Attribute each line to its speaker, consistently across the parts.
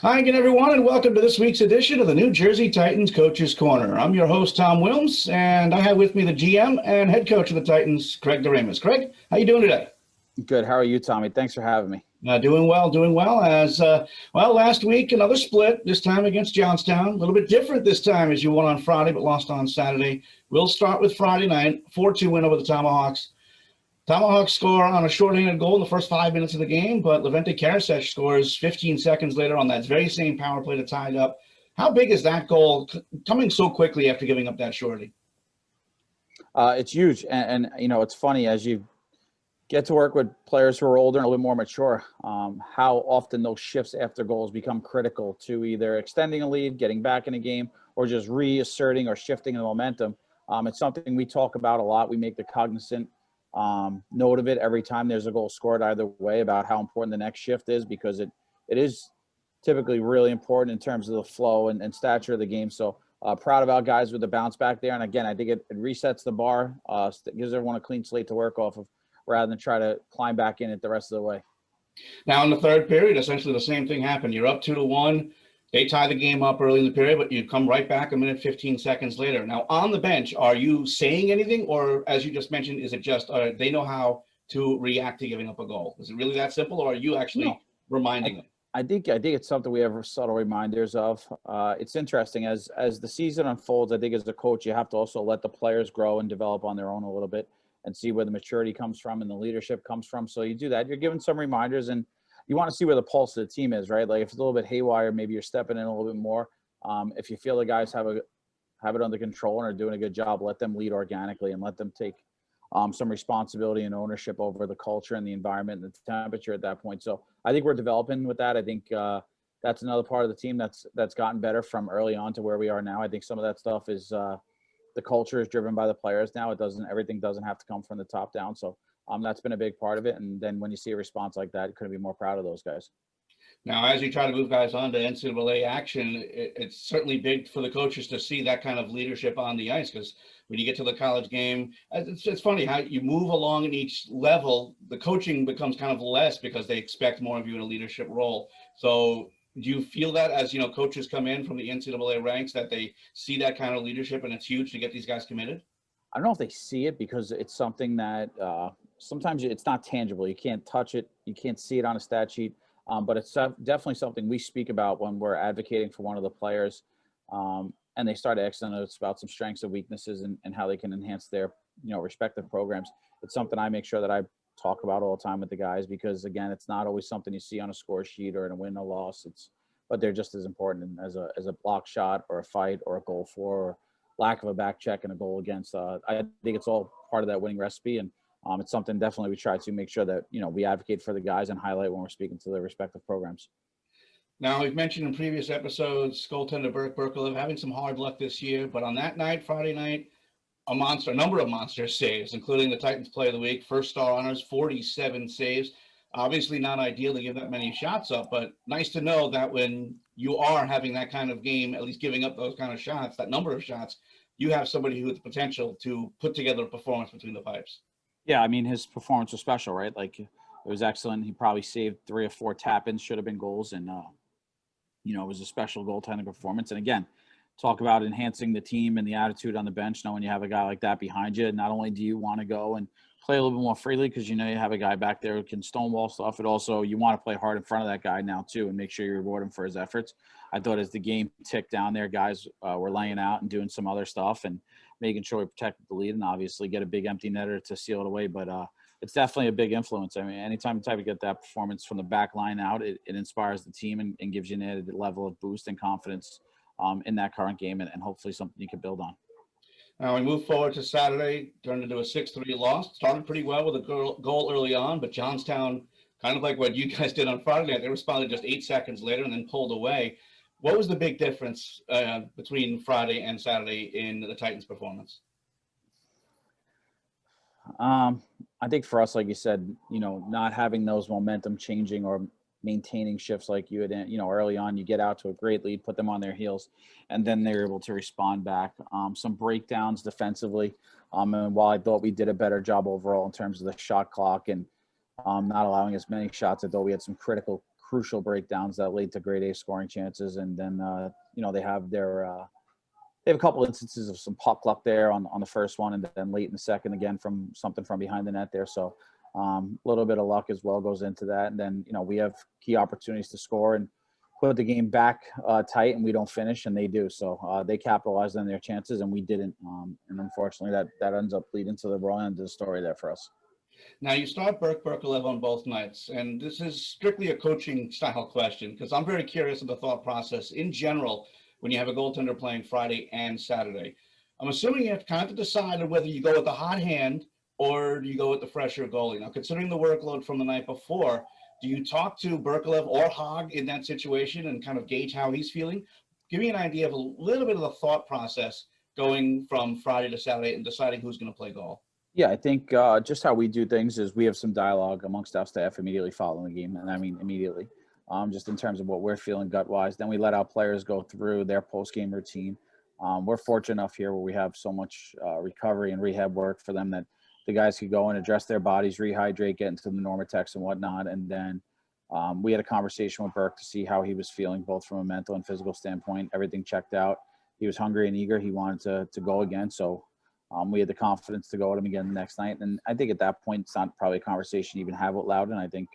Speaker 1: Hi again, everyone, and welcome to this week's edition of the New Jersey Titans Coaches Corner. I'm your host, Tom Willms, and I have with me the GM and head coach of the Titans, Craig Doremus. Craig, how you doing today?
Speaker 2: Good. How are you, Tommy? Thanks for having me.
Speaker 1: Doing well, doing well. Last week, another split, this time against Johnstown. A little bit different this time as you won on Friday but lost on Saturday. We'll start with Friday night, 4-2 win over the Tomahawks. Tomahawks score on a shorthanded goal in the first 5 minutes of the game, but Levente Karasek scores 15 seconds later on that very same power play to tie it up. How big is that goal coming so quickly after giving up that shorty?
Speaker 2: It's huge. And, it's funny as you get to work with players who are older and a little bit more mature, how often those shifts after goals become critical to either extending a lead, getting back in a game, or just reasserting or shifting the momentum. It's something we talk about a lot. We make the cognizant note of it every time there's a goal scored either way about how important the next shift is, because it is typically really important in terms of the flow and stature of the game. So proud of our guys with the bounce back there. And again, I think it resets the bar, gives everyone a clean slate to work off of rather than try to climb back in it the rest of the way.
Speaker 1: Now in the third period, essentially the same thing happened. You're up 2-1. They tie the game up early in the period, but you come right back a minute, 15 seconds later. Now, on the bench, are you saying anything? Or, as you just mentioned, is it just they know how to react to giving up a goal? Is it really that simple, or are you actually reminding them?
Speaker 2: I think it's something we have subtle reminders of. It's interesting. As the season unfolds, I think as a coach, you have to also let the players grow and develop on their own a little bit and see where the maturity comes from and the leadership comes from. So you do that. You're giving some reminders, and you want to see where the pulse of the team is, right? Like if it's a little bit haywire, maybe you're stepping in a little bit more. If you feel the guys have it under control and are doing a good job, let them lead organically and let them take some responsibility and ownership over the culture and the environment and the temperature at that point. So I think we're developing with that. I think that's another part of the team that's gotten better from early on to where we are now. I think some of that stuff is the culture is driven by the players now. Everything doesn't have to come from the top down. So that's been a big part of it. And then when you see a response like that, you couldn't be more proud of those guys.
Speaker 1: Now, as you try to move guys on to NCAA action, it's certainly big for the coaches to see that kind of leadership on the ice, because when you get to the college game, it's funny how you move along in each level, the coaching becomes kind of less because they expect more of you in a leadership role. So do you feel that as, coaches come in from the NCAA ranks, that they see that kind of leadership and it's huge to get these guys committed?
Speaker 2: I don't know if they see it because it's something that sometimes it's not tangible. You can't touch it. You can't see it on a stat sheet. But it's definitely something we speak about when we're advocating for one of the players, and they start asking us about some strengths and weaknesses and how they can enhance their, respective programs. It's something I make sure that I talk about all the time with the guys, because again, it's not always something you see on a score sheet or in a win or loss. But they're just as important as a block shot or a fight or a goal for, or lack of a back check and a goal against. I think it's all part of that winning recipe, and it's something definitely we try to make sure that, we advocate for the guys and highlight when we're speaking to their respective programs.
Speaker 1: Now, we've mentioned in previous episodes, goaltender Burke Berkelev having some hard luck this year, but on that night, Friday night, a number of monster saves, including the Titans Play of the Week, first star honors, 47 saves. Obviously not ideal to give that many shots up, but nice to know that when you are having that kind of game, at least giving up those kind of shots, that number of shots, you have somebody who has the potential to put together a performance between the pipes.
Speaker 2: Yeah, I mean, his performance was special, right? Like, it was excellent. He probably saved 3 or 4 tap-ins, should have been goals, and it was a special goaltending performance. And again, talk about enhancing the team and the attitude on the bench. Knowing you have a guy like that behind you, not only do you want to go and play a little bit more freely because you have a guy back there who can stonewall stuff, but also you want to play hard in front of that guy now too and make sure you reward him for his efforts. I thought as the game ticked down there, guys were laying out and doing some other stuff and making sure we protected the lead, and obviously get a big empty netter to seal it away. But it's definitely a big influence. I mean, anytime you type to get that performance from the back line out, it inspires the team and gives you an added level of boost and confidence in that current game, and hopefully something you can build on.
Speaker 1: Now we move forward to Saturday, turned into a 6-3 loss. Started pretty well with a goal early on, but Johnstown, kind of like what you guys did on Friday night, they responded just 8 seconds later and then pulled away. What was the big difference between Friday and Saturday in the Titans' performance?
Speaker 2: I think for us, like you said, not having those momentum changing or maintaining shifts like you had, early on, you get out to a great lead, put them on their heels, and then they're able to respond back. Some breakdowns defensively. And while I thought we did a better job overall in terms of the shot clock and not allowing as many shots, I thought we had some critical crucial breakdowns that lead to grade A scoring chances. And then, they have they have a couple instances of some puck luck there on the first one, and then late in the second again from something from behind the net there. So a little bit of luck as well goes into that. And then, we have key opportunities to score and put the game back tight, and we don't finish, and they do. So they capitalized on their chances, and we didn't. And unfortunately, that ends up leading to the wrong end of the story there for us.
Speaker 1: Now you start Berkelev on both nights, and this is strictly a coaching style question because I'm very curious of the thought process in general when you have a goaltender playing Friday and Saturday. I'm assuming you have to kind of decide on whether you go with the hot hand or you go with the fresher goalie. Now, considering the workload from the night before, do you talk to Berkelev or Hogg in that situation and kind of gauge how he's feeling? Give me an idea of a little bit of the thought process going from Friday to Saturday and deciding who's going to play goal.
Speaker 2: Yeah, I think just how we do things is we have some dialogue amongst our staff immediately following the game, and I mean immediately, just in terms of what we're feeling gut-wise. Then we let our players go through their post-game routine. We're fortunate enough here where we have so much recovery and rehab work for them that the guys could go and address their bodies, rehydrate, get into the Normatex and whatnot. And then we had a conversation with Burke to see how he was feeling, both from a mental and physical standpoint. Everything checked out. He was hungry and eager. He wanted to go again. So we had the confidence to go at him again the next night. And I think at that point, it's not probably a conversation you even have with Loudon. I think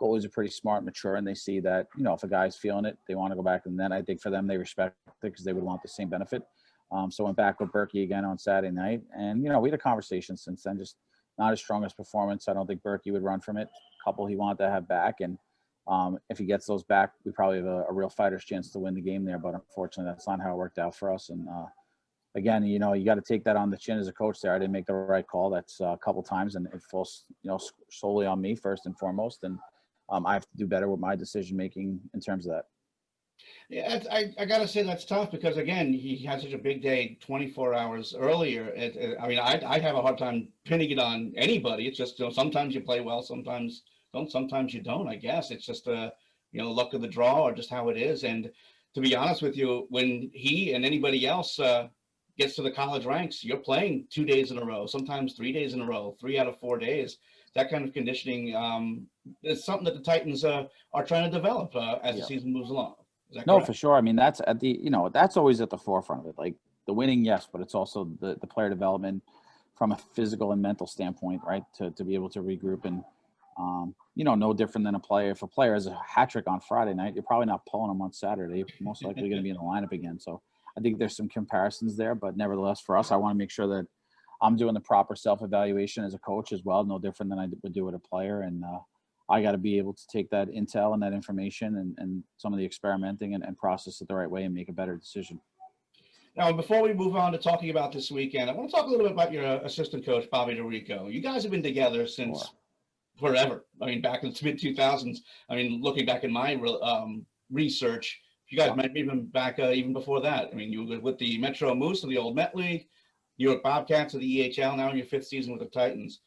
Speaker 2: goalies are pretty smart, mature, and they see that, if a guy's feeling it, they want to go back. And then I think for them, they respect it because they would want the same benefit. So went back with Berkey again on Saturday night. And, we had a conversation since then, just not his strongest performance. I don't think Berkey would run from it. A couple he wanted to have back. And if he gets those back, we probably have a real fighter's chance to win the game there. But unfortunately, that's not how it worked out for us. And again, you got to take that on the chin as a coach there. I didn't make the right call. That's a couple times, and it falls, solely on me first and foremost. And I have to do better with my decision-making in terms of that.
Speaker 1: Yeah, I got to say that's tough because, again, he had such a big day 24 hours earlier. I have a hard time pinning it on anybody. It's just, sometimes you play well, sometimes don't, sometimes you don't, I guess. It's just, luck of the draw or just how it is. And to be honest with you, when he and anybody else gets to the college ranks, you're playing 2 days in a row, sometimes 3 days in a row, 3 out of 4 days. That kind of conditioning is something that the Titans are trying to develop as the season moves along.
Speaker 2: No,
Speaker 1: correct?
Speaker 2: for sure. I mean, that's at the, that's always at the forefront of it. Like the winning, yes, but it's also the player development from a physical and mental standpoint, right? To be able to regroup and, no different than a player. If a player has a hat trick on Friday night, you're probably not pulling him on Saturday. You're most likely going to be in the lineup again. So I think there's some comparisons there, but nevertheless, for us, I want to make sure that I'm doing the proper self-evaluation as a coach as well. No different than I would do with a player. And, I got to be able to take that intel and that information and some of the experimenting and process it the right way and make a better decision.
Speaker 1: Now, before we move on to talking about this weekend, I want to talk a little bit about your assistant coach, Bobby Dorico. You guys have been together since forever. I mean, back in the mid-2000s. I mean, looking back in my research, you guys might be even back even before that. I mean, you were with the Metro Moose of the old Met League, New York Bobcats of the EHL, now in your 5th season with the Titans.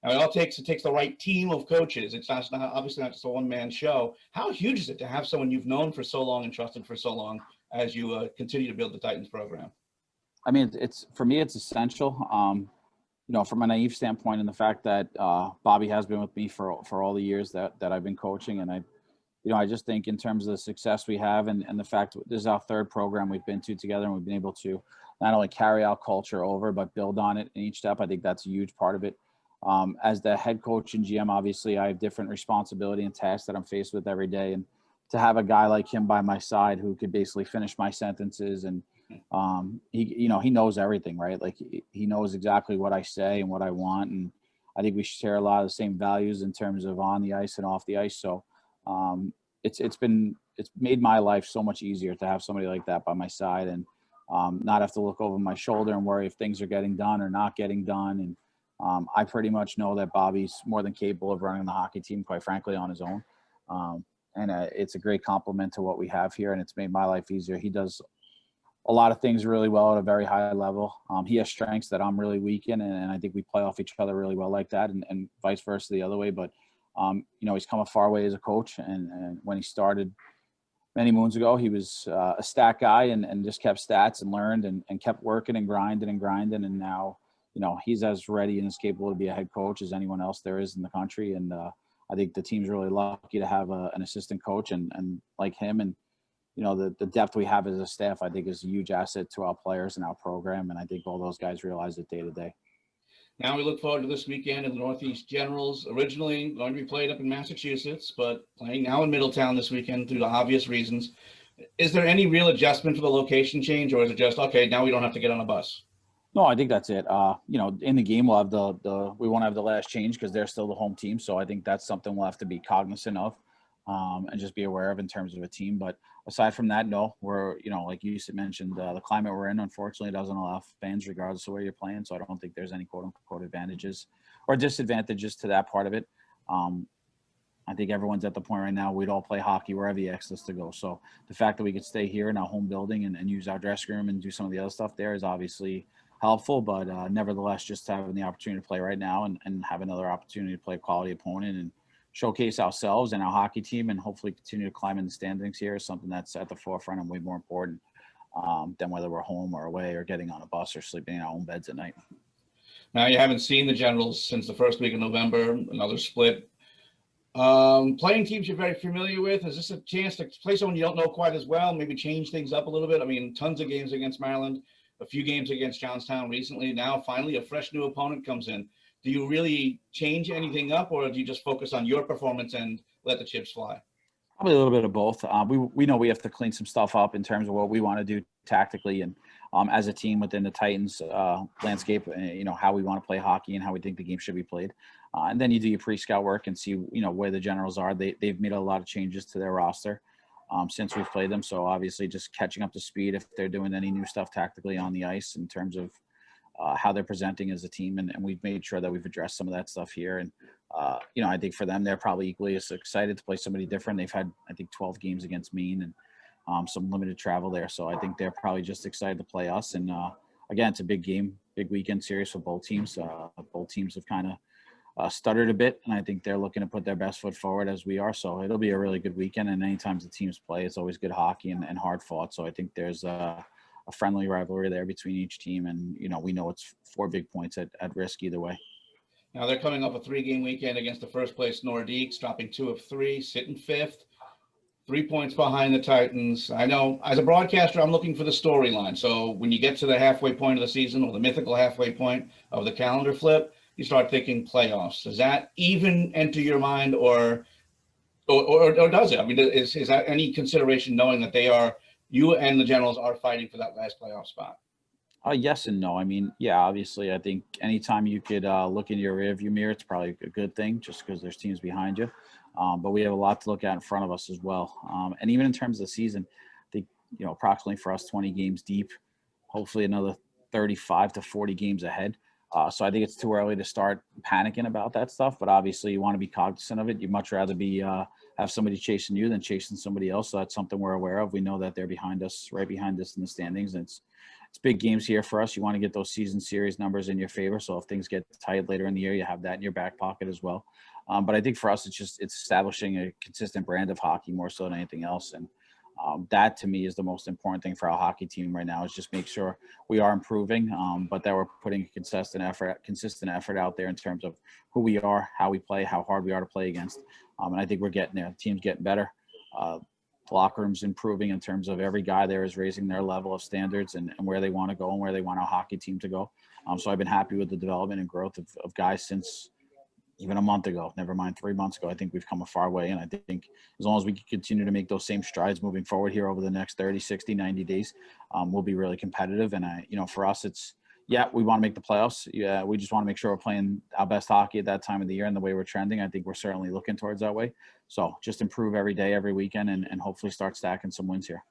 Speaker 1: Now, it takes the right team of coaches. It's not obviously not just a one-man show. How huge is it to have someone you've known for so long and trusted for so long as you continue to build the Titans program?
Speaker 2: I mean, for me, it's essential. From a naive standpoint, and the fact that Bobby has been with me for all the years that I've been coaching, and I just think in terms of the success we have and the fact that this is our 3rd program we've been to together, and we've been able to not only carry our culture over but build on it in each step. I think that's a huge part of it. As the head coach and GM, obviously, I have different responsibility and tasks that I'm faced with every day. And to have a guy like him by my side who could basically finish my sentences and he knows everything, right? Like he knows exactly what I say and what I want. And I think we share a lot of the same values in terms of on the ice and off the ice. So it's made my life so much easier to have somebody like that by my side and not have to look over my shoulder and worry if things are getting done or not getting done. And I pretty much know that Bobby's more than capable of running the hockey team, quite frankly, on his own. It's a great compliment to what we have here, and it's made my life easier. He does a lot of things really well at a very high level. He has strengths that I'm really weak in, and I think we play off each other really well like that, and vice versa the other way. But, he's come a far way as a coach, and when he started many moons ago, he was a stat guy and just kept stats and learned and kept working and grinding. And now, he's as ready and as capable to be a head coach as anyone else there is in the country. And I think the team's really lucky to have an assistant coach and like him. And, you know, the depth we have as a staff, I think, is a huge asset to our players and our program. And I think all those guys realize it day to day.
Speaker 1: Now we look forward to this weekend in the Northeast Generals. Originally going to be played up in Massachusetts, but playing now in Middletown this weekend due to obvious reasons. Is there any real adjustment for the location change, or is it just, okay, now we don't have to get on a bus?
Speaker 2: No, I think that's it. You know, in the game, we'll have we won't have the last change because they're still the home team. So I think that's something we'll have to be cognizant of and just be aware of in terms of a team. But aside from that, no, we're, you know, like you mentioned, the climate we're in, unfortunately, doesn't allow fans regardless of where you're playing. So I don't think there's any quote unquote advantages or disadvantages to that part of it. I think everyone's at the point right now, we'd all play hockey wherever he asks us to go. So the fact that we could stay here in our home building and use our dressing room and do some of the other stuff there is obviously helpful, but nevertheless, just having the opportunity to play right now and have another opportunity to play a quality opponent and showcase ourselves and our hockey team and hopefully continue to climb in the standings here is something that's at the forefront and way more important than whether we're home or away or getting on a bus or sleeping in our own beds at night.
Speaker 1: Now you haven't seen the Generals since the first week of November, another split. Playing teams you're very familiar with, is this a chance to play someone you don't know quite as well, maybe change things up a little bit? I mean, tons of games against Maryland, a few games against Johnstown recently. Now finally a fresh new opponent comes in. Do you really change anything up, or do you just focus on your performance and let the chips fly?
Speaker 2: Probably a little bit of both. We know we have to clean some stuff up in terms of what we want to do tactically and as a team within the Titans landscape, you know, how we want to play hockey and how we think the game should be played. And then you do your pre-scout work and see, you know, where the Generals are. They've made a lot of changes to their roster since we've played them. So obviously just catching up to speed if they're doing any new stuff tactically on the ice in terms of how they're presenting as a team. And we've made sure that we've addressed some of that stuff here. And, you know, I think for them, they're probably equally as excited to play somebody different. They've had, I think, 12 games against Maine and some limited travel there. So I think they're probably just excited to play us. And again, it's a big game, big weekend series for both teams. Both teams have kind of stuttered a bit, and I think they're looking to put their best foot forward as we are. So it'll be a really good weekend. And anytime the teams play, it's always good hockey and hard fought. So I think there's a friendly rivalry there between each team. And, you know, we know it's 4 big points at risk either way.
Speaker 1: Now they're coming off a 3-game weekend against the first place Nordiques, dropping 2 of 3, sitting 5th, 3 points behind the Titans. I know as a broadcaster, I'm looking for the storyline. So when you get to the halfway point of the season, or the mythical halfway point of the calendar flip, you start thinking playoffs. Does that even enter your mind, or does it? I mean, is that any consideration, knowing that you and the Generals are fighting for that last playoff spot?
Speaker 2: Yes and no. I mean, yeah, obviously, I think anytime you could look in your rearview mirror, it's probably a good thing just because there's teams behind you. But we have a lot to look at in front of us as well. And even in terms of the season, I think, you know, approximately for us, 20 games deep, hopefully another 35 to 40 games ahead. So I think it's too early to start panicking about that stuff. But obviously, you want to be cognizant of it. You'd much rather have somebody chasing you than chasing somebody else. So that's something we're aware of. We know that they're behind us, right behind us in the standings. And it's big games here for us. You want to get those season series numbers in your favor. So if things get tight later in the year, you have that in your back pocket as well. But I think for us, it's establishing a consistent brand of hockey more so than anything else. And that to me is the most important thing for our hockey team right now, is just make sure we are improving, but that we're putting a consistent effort out there in terms of who we are, how we play, how hard we are to play against. And I think we're getting there. The team's getting better. The locker room's improving in terms of every guy there is raising their level of standards and where they want to go and where they want our hockey team to go. So I've been happy with the development and growth of guys since even a month ago, never mind 3 months ago. I think we've come a far way. And I think as long as we can continue to make those same strides moving forward here over the next 30, 60, 90 days, we'll be really competitive. And for us, we want to make the playoffs. Yeah, we just want to make sure we're playing our best hockey at that time of the year, and the way we're trending, I think we're certainly looking towards that way. So just improve every day, every weekend, and hopefully start stacking some wins here.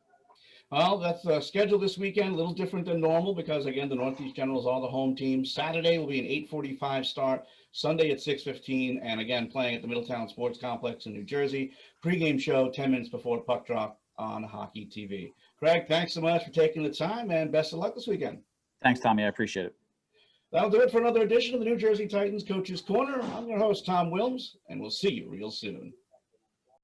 Speaker 1: Well, that's the schedule this weekend, a little different than normal because, again, the Northeast Generals are the home team. Saturday will be an 8:45 start, Sunday at 6:15, and again, playing at the Middletown Sports Complex in New Jersey. Pre-game show 10 minutes before puck drop on Hockey TV. Craig, thanks so much for taking the time, and best of luck this weekend.
Speaker 2: Thanks, Tommy. I appreciate it.
Speaker 1: That'll do it for another edition of the New Jersey Titans Coach's Corner. I'm your host, Tom Willms, and we'll see you real soon.